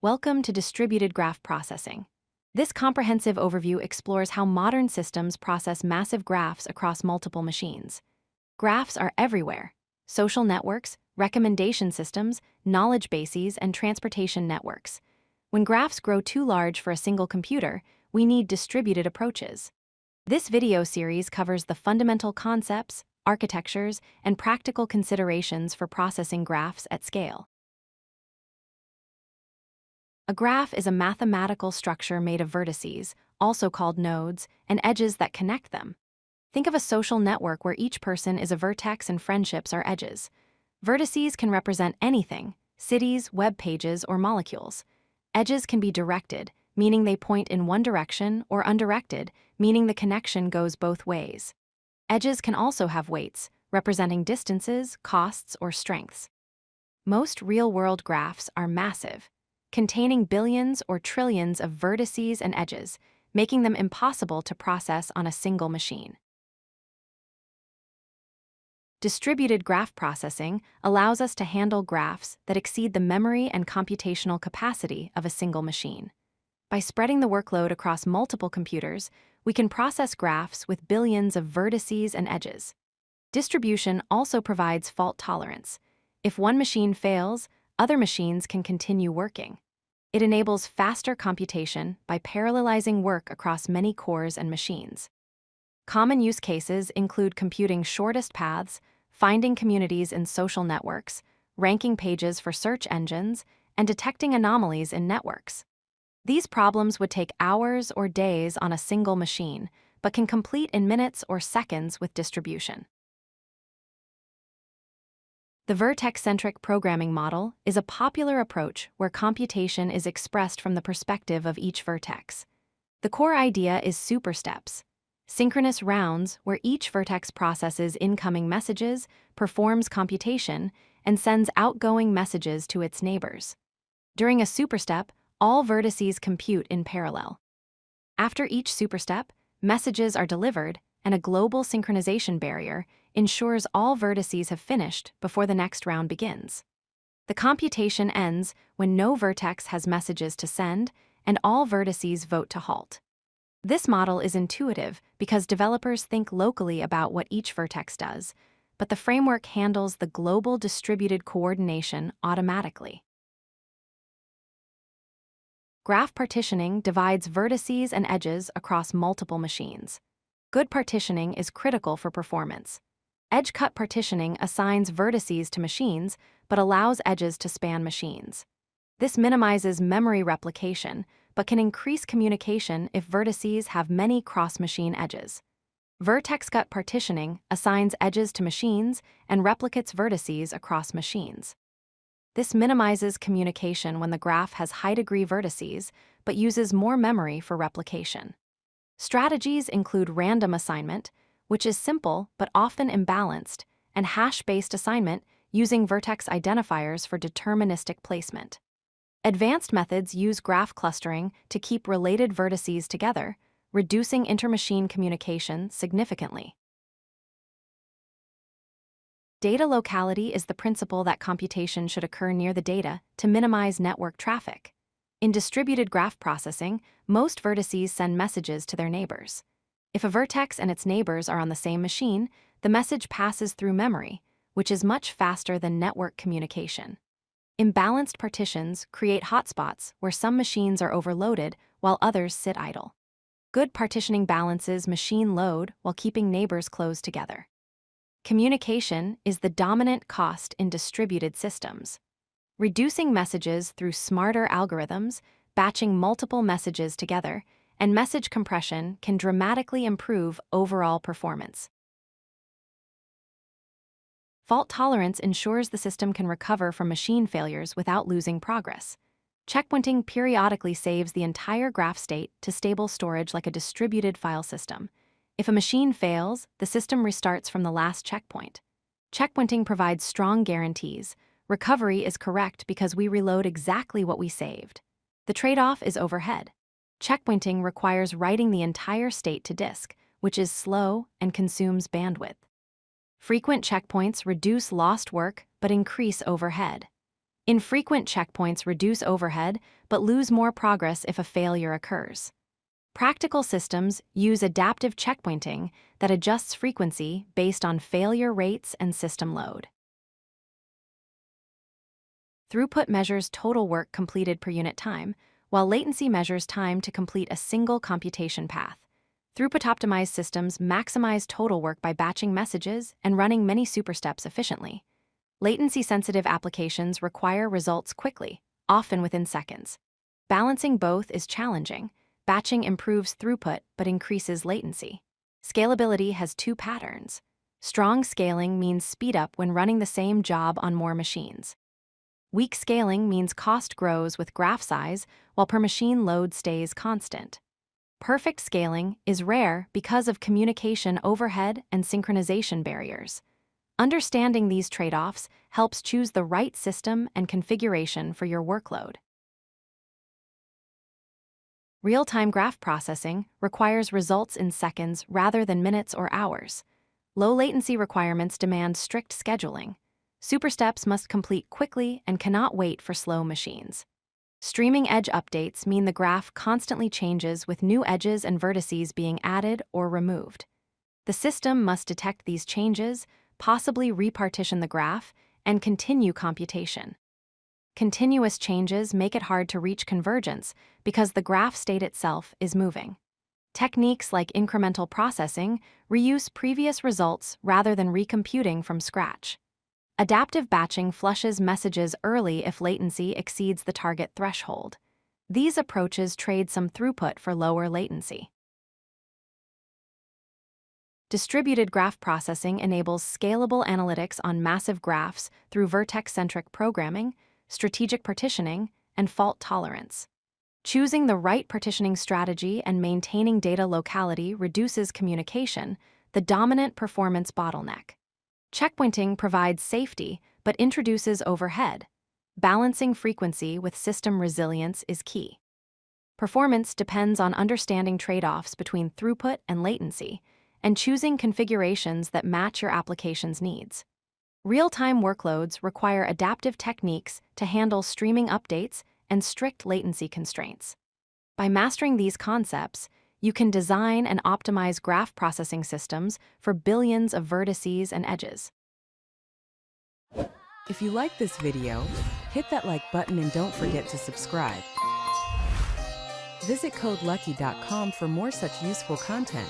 Welcome to Distributed Graph Processing. This comprehensive overview explores how modern systems process massive graphs across multiple machines. Graphs are everywhere: social networks, recommendation systems, knowledge bases, and transportation networks. When graphs grow too large for a single computer, we need distributed approaches. This video series covers the fundamental concepts, architectures, and practical considerations for processing graphs at scale. A graph is a mathematical structure made of vertices, also called nodes, and edges that connect them. Think of a social network where each person is a vertex and friendships are edges. Vertices can represent anything: cities, web pages, or molecules. Edges can be directed, meaning they point in one direction, or undirected, meaning the connection goes both ways. Edges can also have weights, representing distances, costs, or strengths. Most real-world graphs are massive, containing billions or trillions of vertices and edges, making them impossible to process on a single machine. Distributed graph processing allows us to handle graphs that exceed the memory and computational capacity of a single machine. By spreading the workload across multiple computers, we can process graphs with billions of vertices and edges. Distribution also provides fault tolerance. If one machine fails, other machines can continue working. It enables faster computation by parallelizing work across many cores and machines. Common use cases include computing shortest paths, finding communities in social networks, ranking pages for search engines, and detecting anomalies in networks. These problems would take hours or days on a single machine, but can complete in minutes or seconds with distribution. The Vertex-Centric programming model is a popular approach where computation is expressed from the perspective of each vertex. The core idea is supersteps: synchronous rounds where each vertex processes incoming messages, performs computation, and sends outgoing messages to its neighbors. During a superstep, all vertices compute in parallel. After each superstep, messages are delivered, and a global synchronization barrier ensures all vertices have finished before the next round begins. The computation ends when no vertex has messages to send, and all vertices vote to halt. This model is intuitive because developers think locally about what each vertex does, but the framework handles the global distributed coordination automatically. Graph partitioning divides vertices and edges across multiple machines. Good partitioning is critical for performance. Edge-cut partitioning assigns vertices to machines but allows edges to span machines. This minimizes memory replication but can increase communication if vertices have many cross-machine edges. Vertex-cut partitioning assigns edges to machines and replicates vertices across machines. This minimizes communication when the graph has high-degree vertices but uses more memory for replication. Strategies include random assignment, which is simple but often imbalanced, and hash-based assignment using vertex identifiers for deterministic placement. Advanced methods use graph clustering to keep related vertices together, reducing intermachine communication significantly. Data locality is the principle that computation should occur near the data to minimize network traffic. In distributed graph processing, most vertices send messages to their neighbors. If a vertex and its neighbors are on the same machine, the message passes through memory, which is much faster than network communication. Imbalanced partitions create hotspots where some machines are overloaded while others sit idle. Good partitioning balances machine load while keeping neighbors close together. Communication is the dominant cost in distributed systems. Reducing messages through smarter algorithms, batching multiple messages together, and message compression can dramatically improve overall performance. Fault tolerance ensures the system can recover from machine failures without losing progress. Checkpointing periodically saves the entire graph state to stable storage like a distributed file system. If a machine fails, the system restarts from the last checkpoint. Checkpointing provides strong guarantees. Recovery is correct because we reload exactly what we saved. The trade-off is overhead. Checkpointing requires writing the entire state to disk, which is slow and consumes bandwidth. Frequent checkpoints reduce lost work but increase overhead. Infrequent checkpoints reduce overhead but lose more progress if a failure occurs. Practical systems use adaptive checkpointing that adjusts frequency based on failure rates and system load. Throughput measures total work completed per unit time, while latency measures time to complete a single computation path. Throughput-optimized systems maximize total work by batching messages and running many supersteps efficiently. Latency-sensitive applications require results quickly, often within seconds. Balancing both is challenging. Batching improves throughput but increases latency. Scalability has two patterns. Strong scaling means speed up when running the same job on more machines. Weak scaling means cost grows with graph size while per-machine load stays constant. Perfect scaling is rare because of communication overhead and synchronization barriers. Understanding these trade-offs helps choose the right system and configuration for your workload. Real-time graph processing requires results in seconds rather than minutes or hours. Low latency requirements demand strict scheduling. Supersteps must complete quickly and cannot wait for slow machines. Streaming edge updates mean the graph constantly changes with new edges and vertices being added or removed. The system must detect these changes, possibly repartition the graph, and continue computation. Continuous changes make it hard to reach convergence because the graph state itself is moving. Techniques like incremental processing reuse previous results rather than recomputing from scratch. Adaptive batching flushes messages early if latency exceeds the target threshold. These approaches trade some throughput for lower latency. Distributed graph processing enables scalable analytics on massive graphs through vertex-centric programming, strategic partitioning, and fault tolerance. Choosing the right partitioning strategy and maintaining data locality reduces communication, the dominant performance bottleneck. Checkpointing provides safety but introduces overhead. Balancing frequency with system resilience is key. Performance depends on understanding trade-offs between throughput and latency, and choosing configurations that match your application's needs. Real-time workloads require adaptive techniques to handle streaming updates and strict latency constraints. By mastering these concepts, you can design and optimize graph processing systems for billions of vertices and edges. If you like this video, hit that like button and don't forget to subscribe. Visit codelucky.com for more such useful content.